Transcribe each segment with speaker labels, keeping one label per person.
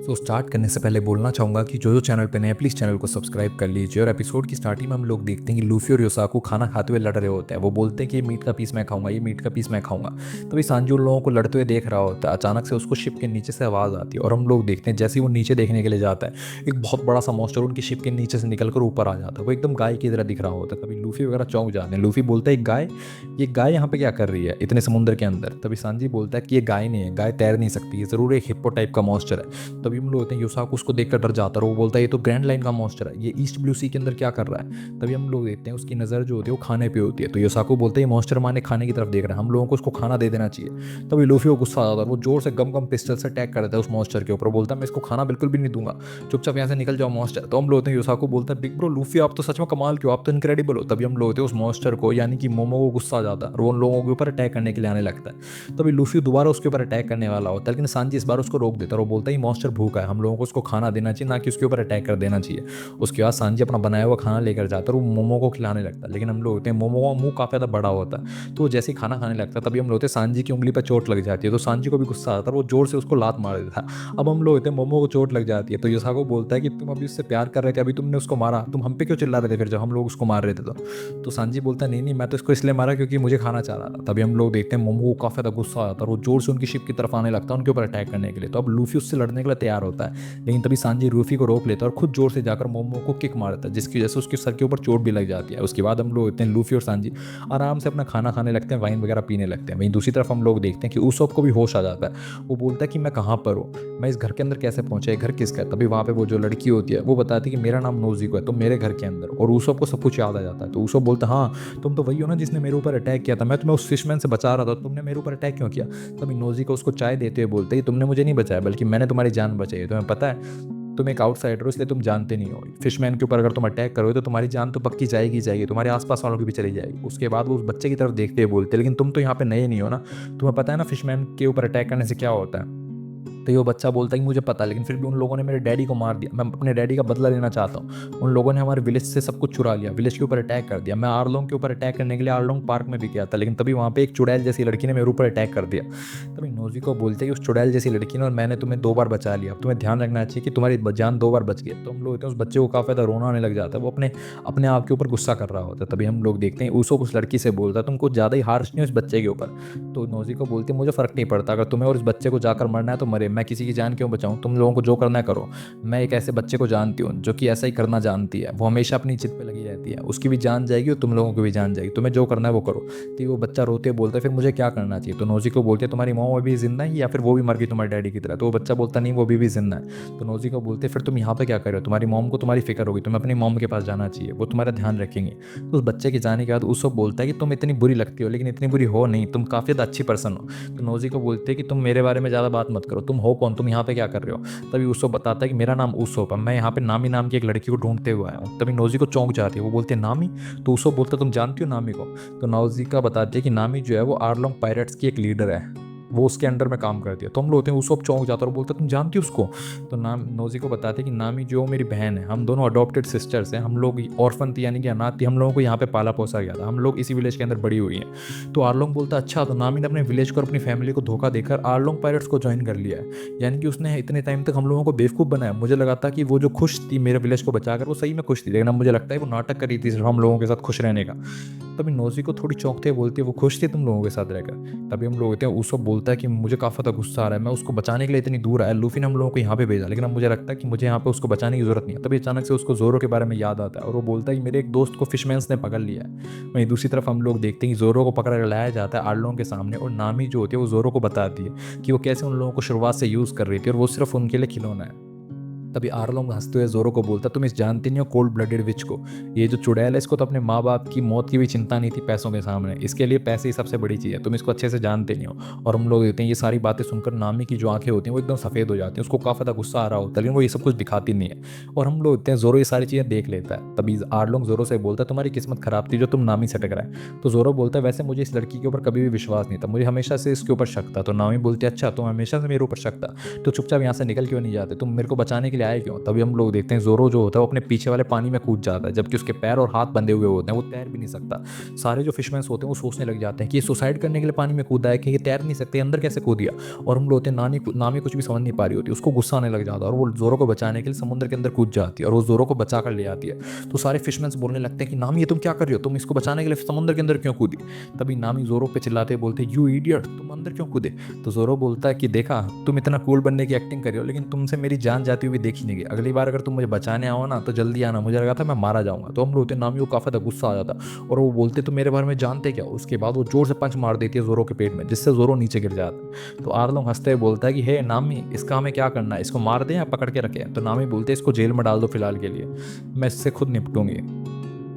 Speaker 1: So start करने से पहले बोलना चाहूँगा कि जो चैनल पे नए हैं प्लीज़ चैनल को सब्सक्राइब कर लीजिए। और एपिसोड की स्टार्टिंग में हम लोग देखते हैं कि लूफी और योसाकू खाना खाते हुए लड़ रहे होते हैं। वो बोलते हैं कि ये मीट का पीस मैं खाऊंगा, ये मीट का पीस मैं खाऊंगा। तभी सांजी उन लोगों को लड़ते हुए देख रहा होता है। अचानक से उसको शिप के नीचे से आवाज़ आती है और हम लोग देखते हैं जैसे ही वो नीचे देखने के लिए जाता है, एक बहुत बड़ा सा मॉन्स्टर उनकी शिप के नीचे से निकलकर ऊपर आ जाता है। वो एकदम गाय की तरह दिख रहा होता है। तभी लूफी वगैरह चौंक जाते हैं। लूफी बोलता है एक गाय, ये गाय यहाँ पे क्या कर रही है इतने समुद्र के अंदर। तभी सांजी बोलता है कि ये गाय नहीं है, गाय तैर नहीं सकती, ये जरूर एक हिप्पो टाइप का मॉन्स्टर है। तभी हम लोग होते हैं योसाकू उसको देखकर डर जाता है और वो बोलता है ये तो ग्रैंड लाइन का मॉन्स्टर है, ये ईस्ट ब्लू सी के अंदर क्या कर रहा है। तभी हम लोग देखते हैं उसकी नज़र जो होती है वो खाने पे होती है। तो योसाकू बोलते हैं ये मॉन्स्टर माने खाने की तरफ देख रहा है, हम लोगों को उसको खाना दे देना चाहिए। तभी लूफी को गुस्सा आ जाता है, वो जोर से गम गम पिस्टल से अटैक कर देता है उस मॉन्स्टर के ऊपर। बोलता है मैं इसको खाना बिल्कुल भी नहीं दूंगा, चुपचाप यहाँ से निकल जाओ मॉन्स्टर। तो हम लोग होते हैं योसाकू बोलता है बिग ब्रो लूफी आप तो सच में कमाल क्यों, आप तो इनक्रेडिबल हो। तभी हम लोग होते हैं उस मॉन्स्टर को यानी कि मोमो को गुस्सा आ जाता है और वो उन लोगों के ऊपर अटैक करने के लिए आने लगता है। तभी लूफी दोबारा उसके ऊपर अटैक करने वाला होता है, लेकिन सांजी इस बार उसको रोक देता है और वो बोलता है ये मॉन्स्टर भूखा है, हम लोगों को उसको खाना देना चाहिए, ना कि उसके ऊपर अटैक कर देना चाहिए। उसके बाद सांजी अपना बनाया हुआ खाना लेकर जाता है और वो मोमो को खिलाने लगता है। लेकिन हम लोग होते हैं मोमो का मुंह काफ़ी ज़्यादा बड़ा होता है, तो वो जैसे ही खाना खाने लगता है तभी हम लोग होते हैं सांजी की उंगली पर चोट लग जाती है। तो सांजी को भी गुस्सा आता है, वो जोर से उसको लात मार देता है। अब हम लोग होते हैं मोमो को चोट लग जाती है। तो योसाको बोलता है कि तुम अभी उससे प्यार कर रहे थे, अभी तुमने उसको मारा, तुम हम पे क्यों चिल्ला रहे थे फिर जब हम लोग उसको मार रहे थे। तो सांजी बोलता है नहीं नहीं मैं तो इसको इसलिए मारा क्योंकि मुझे खाना चाह रहा था। तभी हम लोग देखते हैं मोमो को काफ़ी ज़्यादा गुस्सा आता है और वो जोर से उनकी शिप की तरफ आने लगता है उनके ऊपर अटैक करने के लिए। तो अब लूफी उससे लड़ने के लिए तैयार होता है, लेकिन तभी सांजी लूफी को रोक लेता है और खुद जोर से जाकर मोमो को किक मार देता है, जिसकी वजह से उसके सर के ऊपर चोट भी लग जाती है। उसके बाद हम लोग देखते हैं लूफी और सांजी आराम से अपना खाना खाने लगते हैं, वाइन वगैरह पीने लगते हैं। वहीं दूसरी तरफ हम लोग देखते हैं कि उसोप को भी होश आ जाता है। वो बोलता है कि मैं कहाँ पर हूँ, मैं इस घर के अंदर कैसे पहुंचा, घर किसका है। तभी वहाँ पे वो जो लड़की होती है वो बताती है कि मेरा नाम नोजिको है, तो मेरे घर के अंदर। और उसोप को सब कुछ याद आ जाता है। तो उसोप बोलता है हाँ तुम तो वही हो ना जिसने मेरे ऊपर अटैक किया था, मैं तुम्हें उस फिशमैन से बचा रहा था, तुमने मेरे ऊपर अटैक क्यों किया। तभी नोजिको उसको चाय देते हुए बोलते हैं तुमने मुझे नहीं बचाया बल्कि मैंने तुम्हारी जान बचाई है, तुम्हें पता है तुम एक आउटसाइडर हो इसलिए तुम जानते नहीं हो, फिशमैन के ऊपर अगर तुम अटैक करोगे तो तुम्हारी जान तो पक्की जाएगी जाएगी, तुम्हारे आसपास वालों की भी चली जाएगी। उसके बाद वो उस बच्चे की तरफ देखते हुए बोलते लेकिन तुम तो यहाँ पे नए नहीं हो ना, तुम्हें पता है ना फिशमैन के ऊपर अटैक करने से क्या होता है। तो ये वो बच्चा बोलता है कि मुझे पता है लेकिन फिर भी उन लोगों ने मेरे डैडी को मार दिया, मैं अपने डैडी का बदला लेना चाहता हूँ। उन लोगों ने हमारे विलेज से सब कुछ चुरा लिया, विलेज के ऊपर अटैक कर दिया। मैं आरलोंग के ऊपर अटैक करने के लिए आरलोंग पार्क में भी गया था, लेकिन तभी वहाँ पे एक चुड़ैल जैसी लड़की ने मेरे ऊपर अटैक कर दिया। तभी नोजी को बोलते हैं कि उस चुड़ैल जैसी लड़की ने और मैंने तुम्हें 2 बार बचा लिया, अब तुम्हें ध्यान रखना चाहिए कि तुम्हारी जान 2 बार बच गई। तो हम लोग उस बच्चे को काफ़ी ज़्यादा रोना आने लग जाता है, वो अपने अपने आप के ऊपर गुस्सा कर रहा होता है। तभी हम लोग देखते हैं उसको उस लड़की से बोलता है तुम कुछ ज़्यादा ही हार्श नहीं हो इस बच्चे के ऊपर। तो नोजी को बोलती है मुझे फ़र्क नहीं पड़ता, अगर तुम्हें और इस बच्चे को जाकर मरना है तो मरे, मैं किसी की जान क्यों बचाऊं, तुम लोगों को जो करना है करो। मैं एक ऐसे बच्चे को जानती हूँ जो कि ऐसा ही करना जानती है, वो हमेशा अपनी जिद पे लगी रहती है, उसकी भी जान जाएगी और तुम लोगों की भी जान जाएगी, तुम्हें जो करना है वो करो। तो वो बच्चा रोते हुए बोलता है फिर मुझे क्या करना चाहिए। तो नोजी को बोलते हैं तुम्हारी मॉम अभी जिंदा है या फिर वो भी मर गई तुम्हारे डैडी की तरह। तो वो बच्चा बोलता नहीं वो भी जिंदा है। तो नोजी को बोलते फिर तुम यहाँ पे क्या कर रहे हो, तुम्हारी मॉम को तुम्हारी फिक्र होगी, तुम्हें अपनी मॉम के पास जाना चाहिए, वो तुम्हारा ध्यान रखेंगे। तो उस बच्चे के जाने के बाद उसको बोलता है कि तुम इतनी बुरी लगती हो लेकिन इतनी बुरी हो नहीं, तुम काफ़ी ज़्यादा अच्छी पर्सन हो। तो नोजी को बोलते हैं कि तुम मेरे बारे में ज़्यादा बात मत करो, तुम हो कौन, तुम यहाँ पे क्या कर रहे हो। तभी उसको बताता है कि मेरा नाम उसोप है, मैं यहाँ पे नामी नाम की एक लड़की को ढूंढते हुए आया हूँ। तभी नोजी को चौंक जाती है, वो बोलते हैं नामी। तो उसको बोलता है तुम जानती हो नामी को। तो नोजी का बताते हैं कि नामी जो है वो आर्लोंग पायरेट्स की एक लीडर है, वो उसके अंडर में काम करती है। तो हम लोग होते हैं उसको चौंक जाता है और बोलता है तुम जानती हो उसको। तो नाम नोजी को बताते हैं कि नामी जो मेरी बहन है, हम दोनों अडॉप्टेड सिस्टर्स हैं, हम लोग ऑर्फन थी यानी कि अनाथ थी, हम लोगों को यहाँ पे पाला पोसा गया था, हम लोग इसी विलेज के अंदर बड़ी हुई हैं। तो आर्लोंग बोलता है अच्छा, तो नामी ने अपने विलेज को और अपनी फैमिली को धोखा देकर आर्लोंग पायरेट्स को ज्वाइन कर लिया है, यानी कि उसने इतने टाइम तक हम लोगों को बेवकूफ़ बनाया। मुझे लगा था कि वो जो खुश थी मेरे विलेज को बचाकर वो सही में खुश थी, लेकिन अब मुझे लगता है वो नाटक कर रही थी सिर्फ हम लोगों के साथ खुश रहने का। तभी नोजी को थोड़ी चौंकते बोलती है वो खुश थी तुम लोगों के साथ रहकर। तभी हम लोग होते हैं उसको बोलता है कि मुझे काफ़ी ज़्यादा गुस्सा आ रहा है, मैं उसको बचाने के लिए इतनी दूर आया, लूफी ने हम लोगों को यहाँ पे भेजा, लेकिन अब मुझे लगता है कि मुझे यहाँ पे उसको बचाने की जरूरत नहीं है। तभी अचानक से उसको जोरो के बारे में याद आता है और वो बोलता है कि मेरे एक दोस्त को फिशमैन्स ने पकड़ लिया है। वहीं दूसरी तरफ हम लोग देखते हैं कि जोरो को पकड़ कर लाया जाता है आर्लोंग के सामने, और नामी जो होती है वो जोरो को बताती है कि वो कैसे उन लोगों को शुरुआत से यूज़ कर रही थी और वो सिर्फ उनके लिए खिलौना है। तभी आर्लोंग हंसते हुए जोरो को बोलता तुम इस जानती नहीं हो कोल्ड ब्लडेड विच को, ये जो चुड़ैल है इसको तो अपने माँ बाप की मौत की भी चिंता नहीं थी पैसों के सामने, इसके लिए पैसे ही सबसे बड़ी चीज़ है, तुम इसको अच्छे से जानते नहीं हो। और हम लोग देखते हैं ये सारी बातें सुनकर नामी की जो आंखें होती हैं वो एकदम सफ़ेद हो जाती हैं, उसको काफ़ी ज़्यादा गुस्सा आ रहा होता है लेकिन वो ये सब कुछ दिखाती नहीं है। और हम लोग देखते हैं जोरो ये सारी चीज़ें देख लेता है। तभी आर्लोंग जोरो से बोलता है तुम्हारी किस्मत खराब थी जो तुम नामी से टकरा है। तो जोरो बोलता है वैसे मुझे इस लड़की के ऊपर कभी भी विश्वास नहीं था, मुझे हमेशा से इसके ऊपर शक था। तो नामी बोलती है अच्छा तुम हमेशा से मेरे ऊपर शक था, तो चुपचाप यहाँ से निकल क्यों नहीं जाते, तुम मेरे को बचाने के लिए लिए आए क्यों। तभी हम लोग देखते हैं जोरो जो होता है वो अपने पीछे वाले पानी में कूद जाता है, जबकि उसके पैर और हाथ बंधे हुए होते हैं, वो तैर भी नहीं सकता। सारे जो फिशमैन्स होते हैं वो सोचने लग जाते हैं कि ये सुसाइड करने के लिए पानी में कूदा है कि ये तैर नहीं सकते, अंदर कैसे कूद गया। और हम लोग होते हैं नामी कुछ भी समझ नहीं पा रही होती, उसको गुस्सा आने लग जाता है और वो जोरो को बचाने के लिए समुद्र के अंदर कूद जाती है और वो जोरो को बचा कर ले आती है। तो सारे फिशमैन्स बोलने लगते हैं कि नामी ये तुम क्या कर रही हो, तुम इसको बचाने के लिए समुद्र के अंदर क्यों कूदी। तभी नामी जोरो पे चिल्लाते बोलते यू इडियट, तुम अंदर क्यों कूदे। तो जोरो बोलता है कि देखा तुम इतना कूल बनने की एक्टिंग कर रही हो, लेकिन तुमसे मेरी जान जाती हुई देखी नहीं गई, अगली बार अगर तुम मुझे बचाने आओ ना तो जल्दी आना, मुझे लगा था मैं मारा जाऊंगा। तो हम लोग नामी को काफ़ी ज़्यादा गुस्सा आ जाता और वो बोलते तो मेरे बारे में जानते क्या। उसके बाद वो जोर से पंच मार देती है जोरो के पेट में, जिससे जोरो नीचे गिर जाता है। तो आर्लोंग हंसते हुए बोलता है कि हे नामी, इसका हमें क्या करना है, इसको मार दें या पकड़ के रखें। तो नामी बोलते हैं इसको जेल में डाल दो फिलहाल के लिए, मैं इससे खुद निपटूंगी।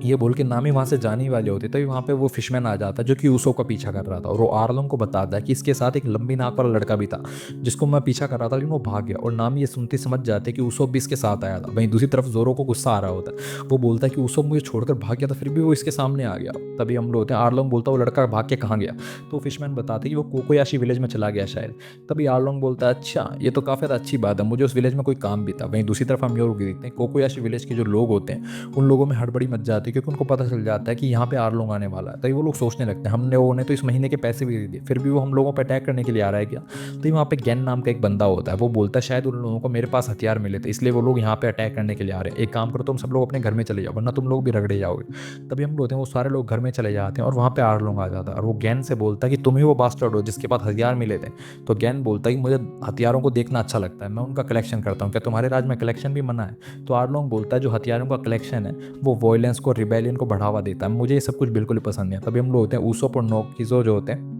Speaker 1: ये बोल के नामी वहाँ से जाने ही वाले होते, तभी वहाँ पे वो फिशमैन आ जाता है जो कि ऊसो का पीछा कर रहा था, और वो आर्लोंग को बताता है कि इसके साथ एक लंबी नाक वाला लड़का भी था जिसको मैं पीछा कर रहा था, लेकिन वो भाग गया। और नामी ये सुनते समझ जाते कि ऊसो भी इसके साथ आया था। वहीं दूसरी तरफ जोरो को गुस्सा आ रहा होता है, वो बोलता है कि ऊसो मुझे छोड़कर भाग गया था, फिर भी वो इसके सामने आ गया। तभी हम लोग होते हैं आर्लोंग बोलता है वो लड़का भाग के कहाँ गया। तो फिशमैन बताते कि वो कोकोयाशी विलेज में चला गया शायद। तभी आर्लोंग बोलता है अच्छा ये तो काफ़ी अच्छी बात है, मुझे उस विलेज में कोई काम भी था। वहीं दूसरी तरफ हम लोग देखते हैं कोकोयाशी विलेज के जो लोग होते हैं उन लोगों में हड़बड़ी मच जाती है, क्योंकि उनको पता चल जाता है कि यहाँ पे आर्लोंग आने वाला है। तभी वो लोग सोचने लगते हैं हमने वो तो इस महीने के पैसे भी दे दिए, फिर भी वो हम लोगों पर अटैक करने के लिए आ रहा है क्या। तो वहाँ पे गैन नाम का एक बंदा होता है, वो बोलता है शायद उन लोगों को मेरे पास हथियार मिले थे, इसलिए वो लोग यहाँ पे अटैक करने के लिए आ रहे हैं। एक काम करो तुम सब लोग अपने घर में चले जाओ, वरना तुम लोग भी रगड़े जाओगे। तभी हम लोग हैं वो सारे लोग घर में चले जाते हैं और वहाँ पे आर्लोंग आ जाता है और वो गैन से बोलता है कि तुम ही वो बास्टर्ड हो जिसके पास हथियार मिले थे। तो गैन बोलता है कि मुझे हथियारों को देखना अच्छा लगता है, मैं उनका कलेक्शन करता हूँ, क्या तुम्हारे राज में कलेक्शन भी मना है। तो आर्लोंग बोलता है जो हथियारों का कलेक्शन है वो वॉयलेंस को, रिबेलियन को बढ़ावा देता है, मुझे ये सब कुछ बिल्कुल ही पसंद नहीं है। तभी हम लोग होते हैं ऊसोप और नोकिजो जो होते हैं,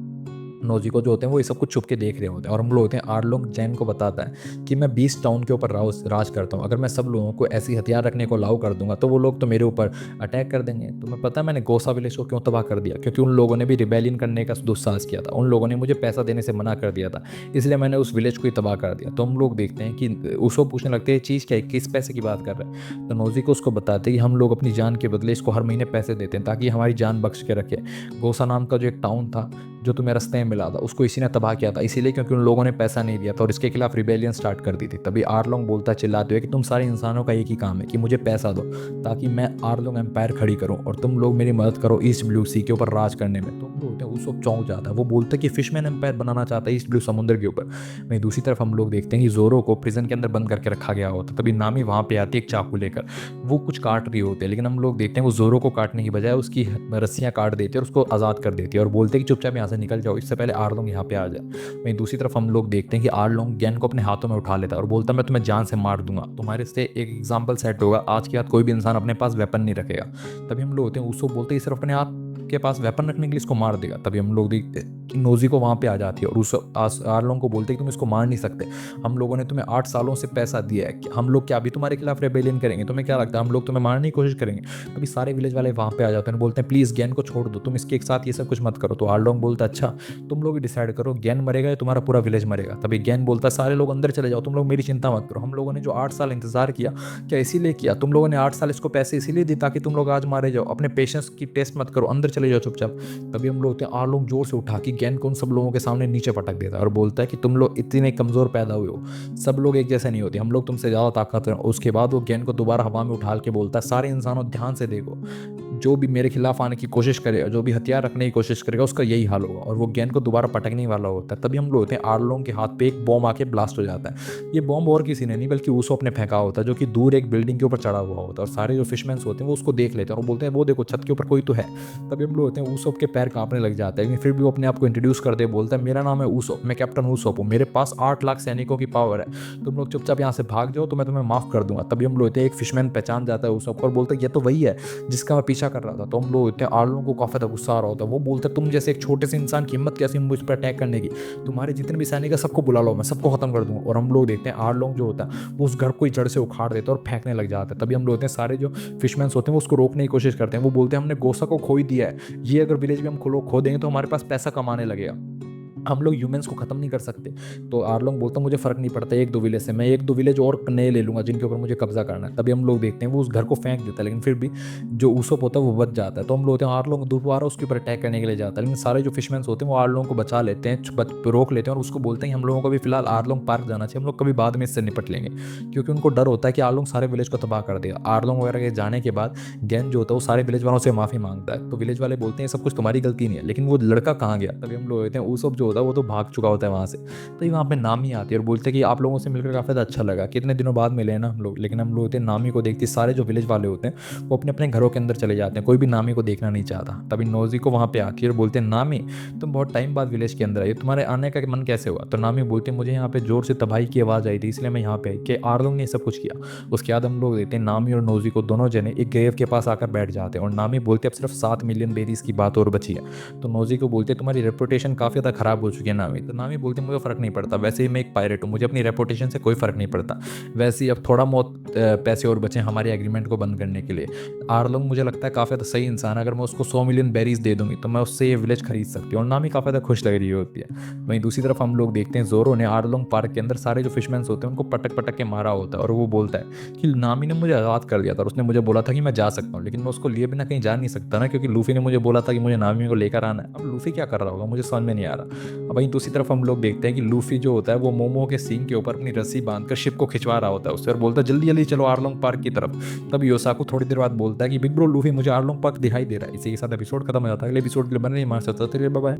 Speaker 1: नोजिको जो होते हैं वो ये सब कुछ छुप के देख रहे होते हैं। और हम लोग होते हैं आर्लोंग जैन को बताता है कि मैं 20 टाउन के ऊपर राज करता हूँ, अगर मैं सब लोगों को ऐसी हथियार रखने को अलाउ कर दूंगा तो वो लोग तो मेरे ऊपर अटैक कर देंगे। तो मैं पता है मैंने गोसा विलेज को क्यों तबाह कर दिया, क्योंकि उन लोगों ने भी रिबेलियन करने का दुस्साहस किया था, उन लोगों ने मुझे पैसा देने से मना कर दिया था, इसलिए मैंने उस विलेज को ही तबाह कर दिया। तो हम लोग देखते हैं कि उसको पूछने लगते हैं चीज़ क्या है, किस पैसे की बात कर रहे हैं। तो नोजिको उसको बताते हैं कि हम लोग अपनी जान के बदले इसको हर महीने पैसे देते हैं ताकि हमारी जान बख्श के रखे। गोसा नाम का जो एक टाउन था जो तुम्हें रास्ते में मिला था उसको इसी ने तबाह किया था, इसीलिए क्योंकि उन लोगों ने पैसा नहीं दिया था और इसके खिलाफ रिबेलियन स्टार्ट कर दी थी। तभी आर्लोंग बोलता चिल्लाते हुए कि तुम सारे इंसानों का एक ही काम है कि मुझे पैसा दो ताकि मैं आर्लोंग एम्पायर खड़ी करूं और तुम लोग मेरी मदद करो ईस्ट ब्लू सी के ऊपर राज करने में। तो बोलते हैं उस वक्त चौंक जाता है, वो बोलता है कि फिशमैन एम्पायर बनाना चाहता है ईस्ट ब्लू समुद्र के ऊपर। वहीं दूसरी तरफ हम लोग देखते हैं कि जोरो को प्रिजन के अंदर बंद करके रखा गया होता। तभी नामी वहाँ पे आती है एक चाकू लेकर, वो कुछ काट रही होती है, लेकिन हम लोग देखते हैं वो जोरो को काटने की बजाय उसकी रस्सियाँ काट देती है और उसको आज़ाद कर देती है और बोलते हैं कि चुपचाप यहाँ से निकल जाओ, इससे पहले आर्लोंग यहाँ पे आ जाए। वहीं दूसरी तरफ हम लोग देखते हैं कि आर्लोंग गैन को अपने हाथों में उठा लेता है और बोलता है मैं तुम्हें जान से मार दूंगा, तुम्हारे से एक एग्जाम्पल सेट होगा, आज के बाद कोई भी इंसान अपने पास वेपन नहीं रखेगा। तभी हम लोग होते हैं उसको बोलते हैं सिर्फ अपने आप के पास वेपन रखने के लिए इसको मार देगा। तभी हम लोग देखते हैं कि नोजी को वहाँ पे आ जाती है और उस आर्लोंग को बोलते हैं कि तुम इसको मार नहीं सकते, हम लोगों ने तुम्हें 8 सालों से पैसा दिया है, हम लोग क्या अभी तुम्हारे खिलाफ रेबेलियन करेंगे, तुम्हें क्या लगता है हम लोग तुम्हें मारने की कोशिश करेंगे। तभी सारे विलेज वाले वहाँ पे आ जाते हैं, बोलते हैं प्लीज़ गैन को छोड़ दो, तुम इसके एक साथ ये सब कुछ मत करो। तो आर्लोंग बोलता है अच्छा तुम लोग ही डिसाइड करो, गैन मरेगा या तुम्हारा पूरा विलेज मरेगा। तभी गैन बोलता है सारे लोग अंदर चले जाओ, तुम लोग मेरी चिंता मत करो, हम लोगों ने जो 8 साल इंतजार किया क्या इसीलिए किया, तुम लोगों ने 8 साल इसको पैसे इसीलिए दिए ताकि तुम लोग आज मारे जाओ, अपने पेशेंस की टेस्ट मत करो, अंदर चले जाओ चुपचाप। तभी हम लोग होते हैं आर्लोंग जोर से उठा के गैन को उन सब लोगों के सामने नीचे पटक देता है और बोलता है कि तुम लोग इतने कमज़ोर पैदा हुए हो, सब लोग एक जैसे नहीं होते, हम लोग तुमसे ज़्यादा ताकतवर हैं। उसके बाद वो गैन को दोबारा हवा में उठा के बोलता है सारे इंसानों ध्यान से देखो, जो भी मेरे खिलाफ आने की कोशिश करेगा, जो भी हथियार रखने की कोशिश करेगा उसका यही हाल होगा। और वो गैन को दोबारा पटकने वाला होता है। तभी हम लोग होते हैं आर्लोंग के हाथ पे एक बॉम्ब आके ब्लास्ट हो जाता है। ये बॉम्ब और किसी ने नहीं बल्कि ऊसोप ने फेंका होता है, जो कि दूर एक बिल्डिंग के ऊपर चढ़ा हुआ होता है। और सारे जो फिशमैन्स होते हैं वो उसको देख लेते हैं और बोलते हैं वो देखो छत के ऊपर कोई तो है। तभी हम लोग होते हैं ऊसोप के पैर कांपने लग जाते हैं, लेकिन फिर भी वो अपने आप को इंट्रोड्यूस कर दे, बोलता है मेरा नाम है ऊसोप, मैं कैप्टन ऊसोप हूँ, मेरे पास 8 लाख सैनिकों की पावर है, तुम लोग चुपचाप यहाँ से भाग जाओ तो मैं तुम्हें माफ कर दूंगा। तभी हम लोग होते हैं एक फिशमैन पहचान जाता है ऊसोप और बोलता है ये तो वही है जिसका मैं पीछा कर रहा था। तो हम लोग होते हैं आर्लोंग को काफ़ी गुस्सा आ रहा होता है, वो बोलते हैं तुम जैसे एक छोटे से इंसान की हिम्मत कैसी मुझ पर अटैक करने की, तुम्हारे जितने भी सैनिक है सबको बुला लो, मैं सबको खत्म कर दूंगा। और हम लोग देखते हैं आर्लोंग जो होता है वो उस घर को ही जड़ से उखाड़ देता है और फेंकने लग जाता है। तभी हम लोग होते हैं सारे जो फिशमैन्स होते हैं वो उसको रोकने की कोशिश करते हैं, वो बोलते हैं हमने गोसा को खो ही दिया है, ये अगर विलेज में हम खो देंगे तो हमारे पास पैसा कमाने लगेगा। हम लोग ह्यूमंस को ख़त्म नहीं कर सकते। तो आर्लोंग बोलता है मुझे फ़र्क नहीं पड़ता 1-2 विलेज से, मैं 1-2 विलेज और नए ले लूँगा जिनके ऊपर मुझे कब्ज़ा करना है। तभी हम लोग देखते हैं वो उस घर को फेंक देता है, लेकिन फिर भी जो उसोप होता है वो बच जाता है। तो हम लोग होते हैं आर्लोंग दोबारा उसके ऊपर अटैक करने के लिए जाता है, लेकिन सारे जो फिशमैन्स होते हैं वो आर्लोंग को बचा लेते हैं, रोक लेते हैं और उसको बोलते हैं कि हम लोगों को अभी फ़िलहाल आर्लोंग पार्क जाना चाहिए, हम लोग कभी बाद में इससे निपट लेंगे। क्योंकि उनको डर होता है कि आर्लोंग सारे विलेज को तबाह कर देगा। आर्लोंग वगैरह के जाने के बाद गेन जो होता है वो सारे विलेज वालों से माफ़ी माँगता है। तो विलेज वाले बोलते हैं ये सब कुछ तुम्हारी गलती नहीं है, लेकिन वो लड़का कहाँ गया? तभी हम लोग कहते हैं उसोप जो होता है वो तो भाग चुका होता है वहाँ से। तो ये वहाँ पे नामी आती है और बोलते हैं कि आप लोगों से मिलकर काफ़ी ज़्यादा अच्छा लगा, कितने दिनों बाद मिले हैं ना हम लोग। लेकिन हम लोग होते हैं नामी को देखते सारे जो विलेज वाले होते हैं वो अपने अपने घरों के अंदर चले जाते हैं, कोई भी नामी को देखना नहीं चाहता। तभी नोजी को वहाँ पे आती है और बोलते हैं नामी तुम बहुत टाइम बाद विलेज के अंदर आई, तुम्हारे आने का मन कैसे हुआ? तो नामी बोलते हैं मुझे यहाँ पे जोर से तबाही की आवाज़ आई थी इसलिए मैं यहाँ पे आई, कि आर्लोंग ने सब कुछ किया। उसके बाद हम लोग देते हैं नामी और नोजी को दोनों जने एक ग्रेव के पास आकर बैठ जाते हैं और नामी बोलते अब सिर्फ 7 मिलियन बेरीज की बात और बची है। तो नोजी को बोलते तुम्हारी रेपुटेशन काफ़ी ज़्यादा खराब हो चुकी है नामी। तो नामी बोलते मुझे फ़र्क नहीं पड़ता, वैसे ही मैं एक पायरेट हूँ, मुझे अपनी रेपुटेशन से कोई फ़र्क नहीं पड़ता। वैसे ही अब थोड़ा बहुत पैसे और बचे हमारे एग्रीमेंट को बंद करने के लिए। आर्लोंग मुझे लगता है काफ़ी ज़्यादा सही इंसान है, अगर मैं उसको 100 मिलियन बेरीज दे दूंगी तो मैं उससे ये विलेज खरीद सकती हूँ और नामी काफ़ी ज़्यादा खुश लग रही होती है। वहीं दूसरी तरफ हम लोग देखते हैं जोरो ने आर्लोंग पार्क के अंदर सारे जो फिशमैन्स होते हैं उनको पटक पटक के मारा होता है और वो बोलता है कि नामी ने मुझे आज़ाद कर दिया था और उसने मुझे बोला था कि मैं जा सकता हूँ, लेकिन मैं उसको लिए बिना कहीं जा नहीं सकता ना, क्योंकि लूफी ने मुझे बोला था कि मुझे नामी को लेकर आना है। अब लूफी क्या कर रहा होगा मुझे समझ में नहीं आ रहा। अब वहीं दूसरी तरफ हम लोग देखते हैं कि लूफी जो होता है वो मोमो के सींग के ऊपर अपनी रस्सी बांधकर शिप को खिंचवा रहा होता है उससे और बोलता है जल्दी जल्दी चलो आर्लोंग पार्क की तरफ। तब योसाकू थोड़ी देर बाद बोलता है कि बिग ब्रो लूफी मुझे आर्लोंग पार्क दिखाई दे रहा है। इसी के साथ एपिसोड खत्म हो जाता है। अगले एपिसोड के लिए बने रहिए हमारे साथ। Bye bye.